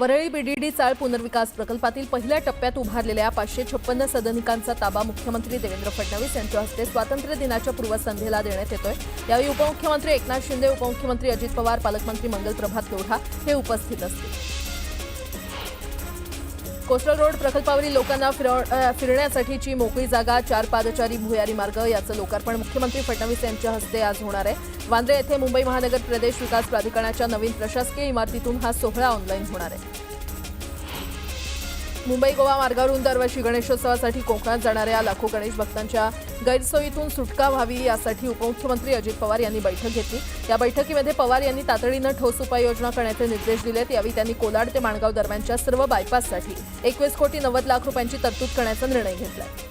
Worli VDD चाळ पुनर्विकास प्रकल्पातील पहिल्या टप्प्यात उभारलेल्या 556 सदनिकांचा ताबा मुख्यमंत्री देवेंद्र फडणवीस यांच्या हस्ते स्वातंत्र्य दिनाच्या पूर्वसंध्येला देण्यात येतोय। यावेळी उपमुख्यमंत्री एकनाथ शिंदे, उपमुख्यमंत्री अजित पवार, पालकमंत्री मंगल प्रभात लोढा हे उपस्थित असतील। कोस्टल रोड प्रकल्पावरील लोकांना फिरण्यासाठीची मोकळी जागा, 4 पादचारी भुयारी मार्ग याचं लोकार्पण मुख्यमंत्री फडणवीस यांच्या हस्ते आज होणार आहे। वांद्रे येथे मुंबई महानगर प्रदेश विकास प्राधिकरणाच्या नवीन प्रशासकीय इमारतीतून हा सोहळा ऑनलाईन होणार आहे। मुंबई गोवा मार्गावरून दरवर्षी गणेशोत्सवासाठी कोकणात जाणाऱ्या लाखो गणेश भक्तांच्या गैरसोयीतून सुटका व्हावी यासाठी उपमुख्यमंत्री अजित पवार यांनी बैठक घेतली। या बैठकीमध्ये पवार यांनी तातडीनं ठोस उपाययोजना करण्याचे निर्देश दिलेत। यावेळी त्यांनी कोलाड ते माणगाव दरम्यानच्या सर्व बायपाससाठी 21 कोटी 90 लाख रुपयांची तरतूद करण्याचा निर्णय घेतलाय।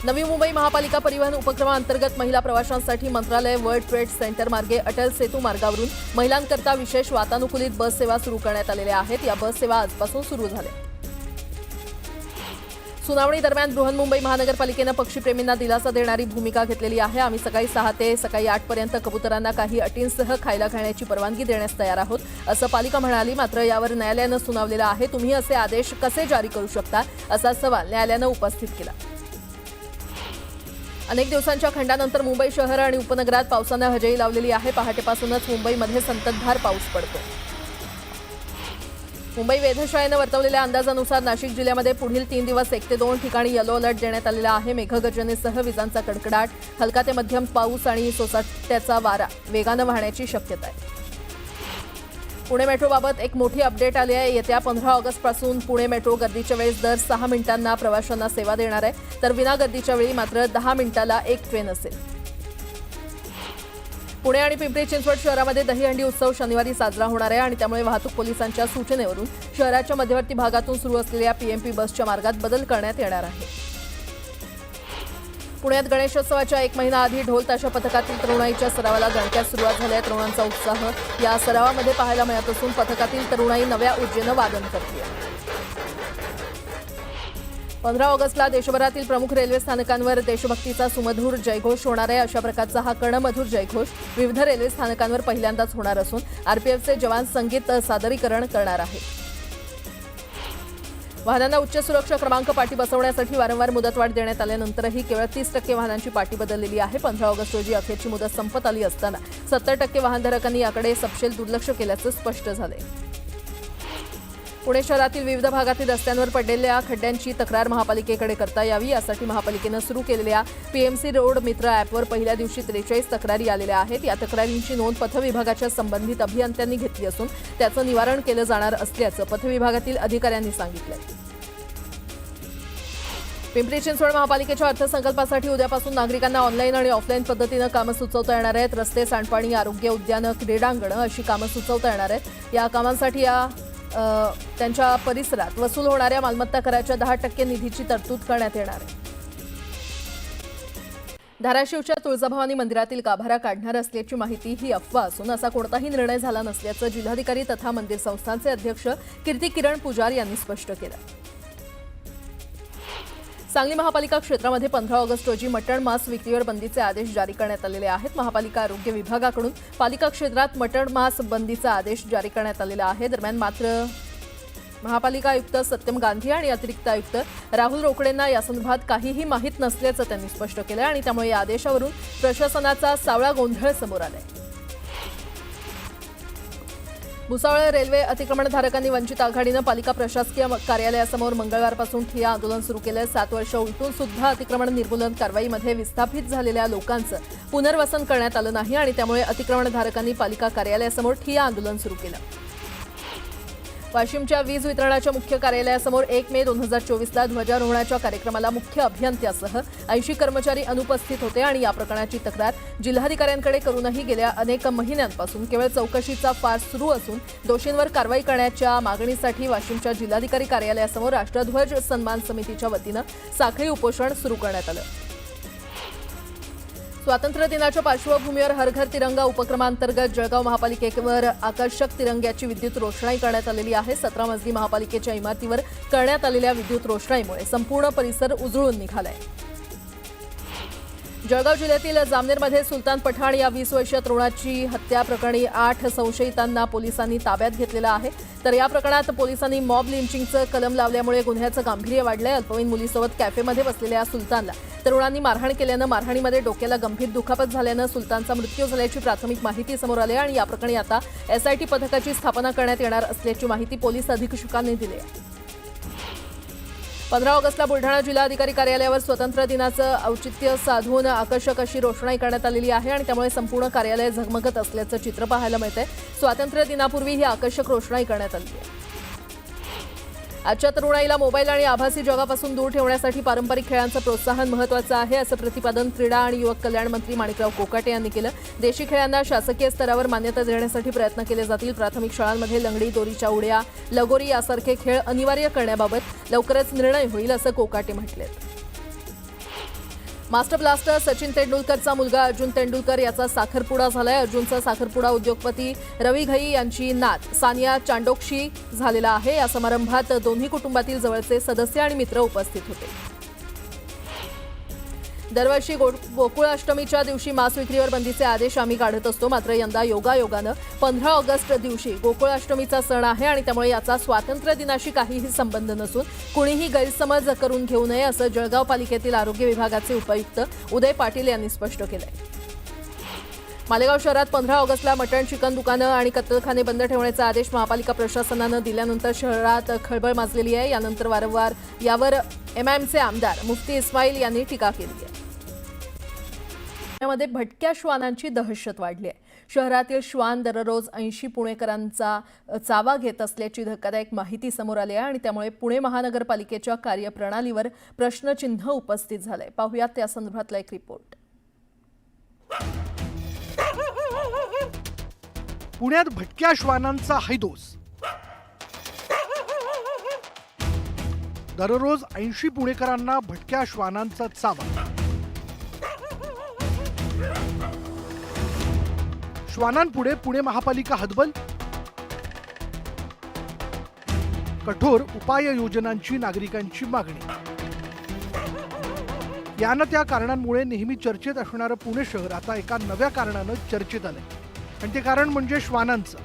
नवी मुंबई महापालिका परिवहन उपक्रमाअंतर्गत महिला प्रवाशांसाठी मंत्रालय वर्ल्ड ट्रेड सेंटर मार्गे अटल सेतू मार्गावरून महिलांकरता विशेष वातानुकूलित बस सेवा सुरू करण्यात आलेल्या आहेत। या बस सेवा आजपासून सुरू झाल्या। सुनावणी दरम्यान बृहन्मुंबई महानगरपालिकेनं पक्षीप्रेमींना दिलासा देणारी भूमिका घेतलेली आहे। आम्ही सकाळी 6 ते सकाळी 8 पर्यंत कबुतरांना काही अटींसह खायला घालण्याची परवानगी देण्यास तयार आहोत, असं पालिका म्हणाली। मात्र यावर न्यायालयानं सुनावलेलं आहे। तुम्ही असे आदेश कसे जारी करू शकता, असा सवाल न्यायालयानं उपस्थित केला। अनेक दिवसांच्या खंडानंतर मुंबई शहर आणि उपनगरात पावसानं हजेरी लावलेली आहे। पहाटेपासूनच मुंबईमध्ये संततधार पाऊस पडतो। मुंबई वेधशाळेनं वर्तवलेल्या अंदाजानुसार नाशिक जिल्ह्यामध्ये पुढील 3 दिवस 1 ते 2 ठिकाणी येलो अलर्ट देण्यात आलेला आहे। मेघगर्जनेसह विजांचा कडकडाट, हलका ते मध्यम पाऊस आणि सोसाट्याचा वारा वेगानं वाहण्याची शक्यता आहे। पुणे मेट्रोबाबत एक मोठी अपडेट आली आहे। येत्या 15 ऑगस्टपासून पुणे मेट्रो गर्दीच्या वेळेस दर 6 मिनिटांना प्रवाशांना सेवा देणार आहे, तर विना गर्दीच्या वेळी मात्र 10 मिनिटाला एक ट्रेन असेल। पुणे आणि पिंपरी चिंचवड शहरामध्ये दहीहंडी उत्सव शनिवारी साजरा होणार आहे आणि त्यामुळे वाहतूक पोलिसांच्या सूचनेवरून शहराच्या मध्यवर्ती भागातून सुरू असलेल्या पीएमपी बसच्या मार्गात बदल करण्यात येणार आहे। पुण्यात गणेशोत्सवाच्या 1 महिना आधी ढोल ताशा पथकातील तरुणाईच्या सरावाला दणक्यात सुरुवात झाली आहे। तरुणांचा उत्साह या सरावामध्ये पाहायला मिळत असून पथकातील तरुणाई नव्या ऊर्जेनं वादन करते। 15 ऑगस्टला देशभरातील प्रमुख रेल्वे स्थानकांवर देशभक्तीचा सुमधुर जयघोष होणार आहे। अशा प्रकारचा हा कर्णमधुर जयघोष विविध रेल्वे स्थानकांवर पहिल्यांदाच होणार असून आरपीएफचे जवान संगीत सादरीकरण करणार आहेत। वाहनांना उच्च सुरक्षा क्रमांक पाटी बसवण्यासाठी वारंवार मुदतवाढ देण्यात आल्यानंतरही केवळ 30% वाहनांची पाटी बदललेली आहे। 15 ऑगस्ट रोजी अखेरची मुदत संपत आली असताना 70% वाहनधारकांनी याकडे सपशेल दुर्लक्ष केल्याचं स्पष्ट झालंय। पुणे शहरातील विविध भागातील रस्त्यांवर पडलेल्या खड्ड्यांची तक्रार महापालिकेकडे करता यावी यासाठी महापालिकेनं सुरू केलेल्या पीएमसी रोड मित्र ॲपवर पहिल्या दिवशी 43 तक्रारी आलेल्या आहेत। या तक्रारींची नोंद पथविभागाच्या संबंधित अभियंत्यांनी घेतली असून त्याचं निवारण केलं जाणार असल्याचं पथविभागातील अधिकाऱ्यांनी सांगितलं। पिंपरी चिंचवड महापालिकेच्या अर्थसंकल्पासाठी उद्यापासून नागरिकांना ऑनलाईन आणि ऑफलाईन पद्धतीनं कामं सुचवता येणार आहेत। रस्ते, सांडपाणी, आरोग्य, उद्यानं, क्रीडांगणं अशी कामं सुचवता येणार आहेत। या कामांसाठी त्यांच्या परिसरात वसूल होणाऱ्या मालमत्ता कराच्या 10% निधीची तरतूद करण्यात येणार आहे। धाराशिवच्या तुळजाभवानी मंदिरातील गाभारा काढणार असल्याची माहिती ही अफवा असून असा कोणताही निर्णय झाला नसल्याचं जिल्हाधिकारी तथा मंदिर संस्थानचे अध्यक्ष कीर्ती किरण पुजार यांनी स्पष्ट केलं। सांगली महापालिका क्षेत्रामध्ये 15 ऑगस्ट रोजी मटण मांस विक्रीवर बंदीचे आदेश जारी करण्यात आलेले आहेत। महापालिका आरोग्य विभागाकडून पालिका क्षेत्रात मटण मांस बंदीचा आदेश जारी करण्यात आलेला आहे। दरम्यान मात्र महापालिका आयुक्त सत्यम गांधी आणि अतिरिक्त आयुक्त राहुल रोकडेंना यासंदर्भात काहीही माहीत नसल्याचं त्यांनी स्पष्ट केलं आणि त्यामुळे या आदेशावरून प्रशासनाचा सावळा गोंधळ समोर आलाय। भुसावळ रेल्वे अतिक्रमणधारकांनी वंचित आघाडीनं पालिका प्रशासकीय कार्यालयासमोर मंगळवारपासून ठिय्या आंदोलन सुरू केलं। 7 वर्ष उलटून सुद्धा अतिक्रमण निर्मूलन कारवाईमध्ये विस्थापित झालेल्या लोकांचं पुनर्वसन करण्यात आलं नाही आणि त्यामुळे अतिक्रमणधारकांनी पालिका कार्यालयासमोर ठिय्या आंदोलन सुरू केलं। वाशिमच्या वीज वितरणाच्या मुख्य कार्यालयासमोर 1 मे 2024ला ध्वजारोहणाच्या कार्यक्रमाला मुख्य अभियंत्यासह 80 कर्मचारी अनुपस्थित होते आणि या प्रकरणाची तक्रार जिल्हाधिकाऱ्यांकडे करूनही गेल्या अनेक महिन्यांपासून केवळ चौकशीचा फार्स सुरू असून दोषींवर कारवाई करण्याच्या मागणीसाठी वाशिमच्या जिल्हाधिकारी कार्यालयासमोर राष्ट्रध्वज सन्मान समितीच्या वतीनं साखळी उपोषण सुरू करण्यात आलं। स्वातंत्र्य दिनाच्या पार्श्वभूमीवर हर घर तिरंगा उपक्रमांतर्गत जळगाव महापालिकेवर आकर्षक तिरंग्याची विद्युत रोषणाई करण्यात आलेली आहे। 17 मजली महापालिकेच्या इमारतीवर करण्यात आलेल्या विद्युत रोषणाईमुळे संपूर्ण परिसर उजळून निघालाय। जळगाव जिल्ह्यातील जामनेरमध्ये सुलतान पठाण या 20 वर्षीय तरुणाची हत्या प्रकरणी 8 संशयितांना पोलिसांनी ताब्यात घेतलेलं आहे. तर या प्रकरणात पोलिसांनी मॉब लिंचिंगचं कलम लावल्यामुळे गुन्ह्याचं गांभीर्य वाढलंय. अल्पवयीन मुलीसोबत कॅफेमध्ये बसलेल्या सुलतानला तरुणांनी मारहाण केल्यानं मारहाणीमध्ये डोक्याला गंभीर दुखापत झाल्यानं सुलतानचा मृत्यू झाल्याची प्राथमिक माहिती समोर आली आणि या प्रकरणी आता एसआयटी पथकाची स्थापना करण्यात येणार असल्याची माहिती पोलीस अधीक्षकांनी दिली आहे. 15 ऑगस्टला बुलढाणा जिल्हाधिकारी कार्यालयावर स्वातंत्र्य दिनाचं औचित्य साधून आकर्षक अशी रोषणाई करण्यात आलेली आहे आणि त्यामुळे संपूर्ण कार्यालय झगमगत असल्याचं चित्र पाहायला मिळतंय. स्वातंत्र्य दिनापूर्वी ही आकर्षक रोषणाई करण्यात आली आहे. आजच्या तरुणाईला मोबाईल आणि आभासी जगापासून दूर ठेवण्यासाठी पारंपरिक खेळांचं प्रोत्साहन महत्त्वाचं आहे, असं प्रतिपादन क्रीडा आणि युवक कल्याण मंत्री माणिकराव कोकाटे यांनी केलं. देशी खेळांना शासकीय स्तरावर मान्यता देण्यासाठी प्रयत्न केले जातील. प्राथमिक शाळांमध्ये लंगडी, दोरीच्या उड्या, लगोरी यासारखे खेळ अनिवार्य करण्याबाबत लवकरच निर्णय होईल, असं कोकाटे म्हटले. मास्टर ब्लास्टर सचिन तेंडुलकरचा मुलगा अर्जुन तेंडुलकर याचा साखरपुडा झालाय. अर्जुनचा साखरपुडा उद्योगपती रवी घई यांची नात सानिया चांडोकशी झालेला आहे. या समारंभात दोन्ही कुटुंबातील जवळचे सदस्य आणि मित्र उपस्थित होते. दरवर्षी गोकुळाष्टमीच्या दिवशी मांस विक्रीवर बंदीचे आदेश आम्ही काढत असतो. मात्र यंदा योगायोगानं 15 ऑगस्ट दिवशी गोकुळाष्टमीचा सण आहे आणि त्यामुळे याचा स्वातंत्र्य दिनाशी काहीही संबंध नसून कुणीही गैरसमज करून घेऊ नये, असं जळगाव पालिकेतील आरोग्य विभागाचे उपायुक्त उदय पाटील यांनी स्पष्ट केलंय. मालेगाव शहरात 15 ऑगस्टला मटण, चिकन दुकानं आणि कत्तलखाने बंद ठेवण्याचा आदेश महापालिका प्रशासनानं दिल्यानंतर शहरात खळबळ माजलेली आहे. यानंतर वारंवार यावर एमआयएमचे आमदार मुफ्ती इस्माईल यांनी टीका केली आहे. मध्ये भटक्या श्वानांची दहशत वाढली आहे. शहरातील श्वान दररोज 80 पुणेकरांचा चावा घेत असल्याची धक्कादायक माहिती समोर आली आहे आणि त्यामुळे पुणे महानगरपालिकेच्या कार्यप्रणालीवर प्रश्नचिन्ह उपस्थित झालंय. पाहुयात त्या संदर्भातला एक रिपोर्ट. पुण्यात भटक्या श्वानांचा हैदोस. दररोज 80 पुणेकरांना भटक्या श्वानांचा चावा. श्वानांपुढे पुणे महापालिका हतबल. कठोर उपाययोजनांची नागरिकांची मागणी. यानं त्या कारणांमुळे नेहमी चर्चेत असणारं पुणे शहर आता एका नव्या कारणानं चर्चेत आलंय आणि ते कारण म्हणजे श्वानांचं.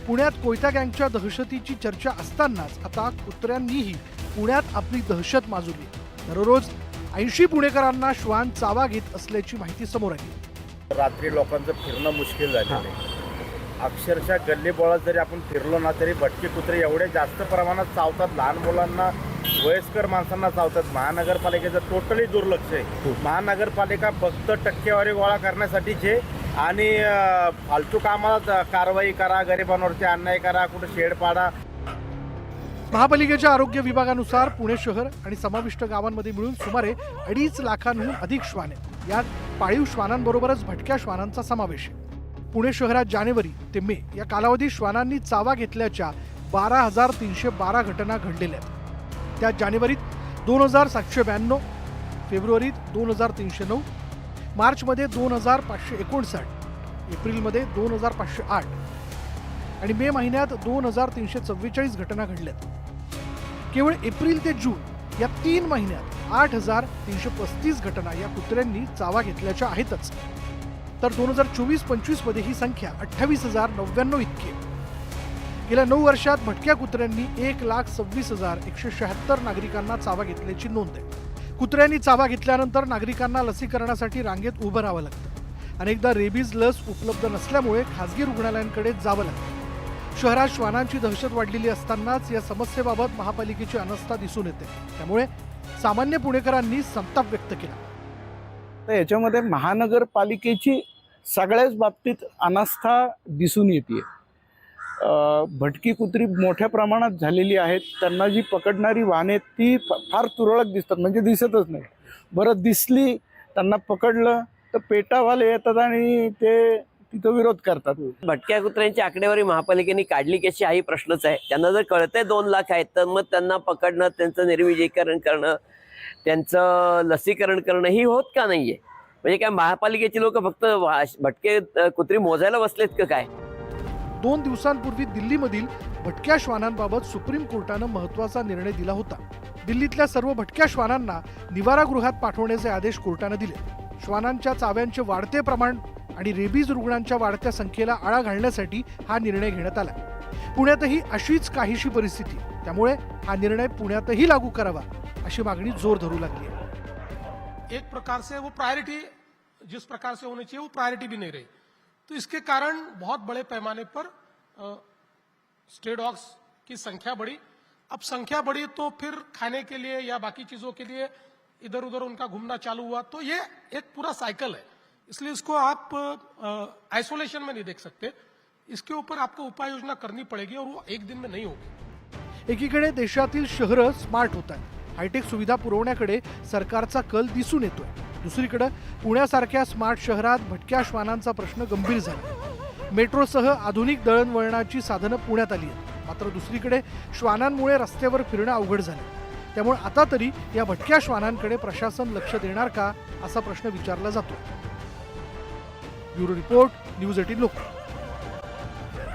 पुण्यात कोयता गँगच्या दहशतीची चर्चा असतानाच आता कुत्र्यांनीही पुण्यात आपली दहशत माजवली. दररोज 80 पुणेकरांना श्वान चावा घेत असल्याची माहिती समोर आली. रात्री लोकांचं फिरणं मुश्किल झालेलं आहे. अक्षरशः गल्लीबोळात जरी आपण फिरलो ना तरी भटकी कुत्रे एवढे जास्त प्रमाणात चावतात. लहान मुलांना, वयस्कर माणसांना चावतात. महानगरपालिकेचं टोटली दुर्लक्ष आहे. महानगरपालिका फक्त टक्केवारी गोळा करण्यासाठीचे आणि फालतू कामाला कारवाई करा, गरिबांवरती अन्याय करा, कुठे शेड पाडा. महापालिकेच्या आरोग्य विभागानुसार पुणे शहर आणि समाविष्ट गावांमध्ये मिळून सुमारे 2.5 लाखांहून अधिक श्वान आहेत. यात पाळीव श्वानांबरोबरच भटक्या श्वानांचा समावेश आहे. पुणे शहरात जानेवारी ते मे या कालावधीत श्वानांनी चावा घेतल्याच्या 12,312 घटना घडलेल्या आहेत. त्यात जानेवारीत 2,792, फेब्रुवारीत 2,309, मार्चमध्ये 2,559, एप्रिलमध्ये 2,508 आणि मे महिन्यात 2,344 घटना घडल्यात. केवळ एप्रिल ते जून या 3 महिन्यात 8,335 घटना या कुत्र्यांनी चावा घेतल्याच्या आहेतच. तर 2024-25 मध्ये ही संख्या 28,099 इतकी आहे. गेल्या 9 वर्षात भटक्या कुत्र्यांनी 1,26,176 नागरिकांना चावा घेतल्याची नोंद आहे. कुत्र्यांनी चावा घेतल्यानंतर नागरिकांना लसीकरणासाठी रांगेत उभं राहावं लागतं. अनेकदा रेबीज लस उपलब्ध नसल्यामुळे खासगी रुग्णालयांकडे जावं लागतं. शहरात श्वानांची दहशत वाढलेली असतानाच या समस्येबाबत महापालिकेची अनास्था दिसून येते. त्यामुळे सामान्य पुणेकरांनी संताप व्यक्त केला. तर याच्यामध्ये महानगरपालिकेची सगळ्याच बाबतीत अनास्था दिसून येते. भटकी कुत्री मोठ्या प्रमाणात झालेली आहेत. त्यांना जी पकडणारी वाहने ती फार तुरळक दिसतात, म्हणजे दिसतच नाही. बरं दिसली, त्यांना पकडलं तर पेटावाले येतात आणि ते तिथं विरोध करतात. भटक्या कुत्र्यांची आकडेवारी महापालिकेने काढली कशी हाही प्रश्नच आहे. त्यांना जर कळतंय 2 लाख आहेत तर मग त्यांना पकडणं, त्यांचं निर्विजयीकरण करणं, त्यांचं लसीकरण करणं ही होत का नाहीये? म्हणजे काय महापालिकेची लोक फक्त भटके कुत्री मोजायला बसलेत का काय? 2 दिवसांपूर्वी दिल्लीमधील भटक्या श्वानांबाबत सुप्रीम कोर्टानं महत्त्वाचा निर्णय दिला होता. दिल्लीतल्या सर्व भटक्या श्वानांना निवारागृहात पाठवण्याचे आदेश कोर्टानं दिले. श्वानांच्या चाव्यांचे वाढते प्रमाण आणि रेबीज रुग्णांच्या वाढत्या संख्येला आळा घालण्यासाठी हा निर्णय घेण्यात आला. पुण्यातही अशीच काहीशी परिस्थिती, त्यामुळे हा निर्णय पुण्यातही लागू करावा अशी मागणी जोर धरू लागली आहे. एक प्रकार से वो प्रायोरिटी जिस प्रकार से होनी चाहिए वो प्रायोरिटी भी नहीं रही, तो इसके कारण बहुत बड़े पैमाने पर स्ट्रे डॉग्स की संख्या बढ़ी. अब संख्या बढ़ी तो फिर खाने के लिए या बाकी चीजों के लिए इधर उधर उनका घूमना चालू हुआ, तो ये एक पूरा साइकिल है. इसलिए इसको आप आइसोलेशन में नहीं देख सकते. इसके ऊपर आपको उपाय योजना करनी पड़ेगी और वो एक दिन में नहीं होगी. एकीकडे देशातील शहरं स्मार्ट होत आहेत, हायटेक सुविधा पुरवण्याकडे सरकारचा कल दिसून येतोय. दुसरीकडे पुण्यासारख्या स्मार्ट शहरात भटक्या श्वानांचा प्रश्न गंभीर झाला. मेट्रोसह आधुनिक दळणवळणाची साधनं पुण्यात आली आहेत. मात्र दुसरीकडे श्वानांमुळे रस्त्यावर फिरणं अवघड झालं. त्यामुळे आता तरी या भटक्या श्वानांकडे प्रशासन लक्ष देणार का असा प्रश्न विचारला जातो. Bureau report, news 18 Lokmat.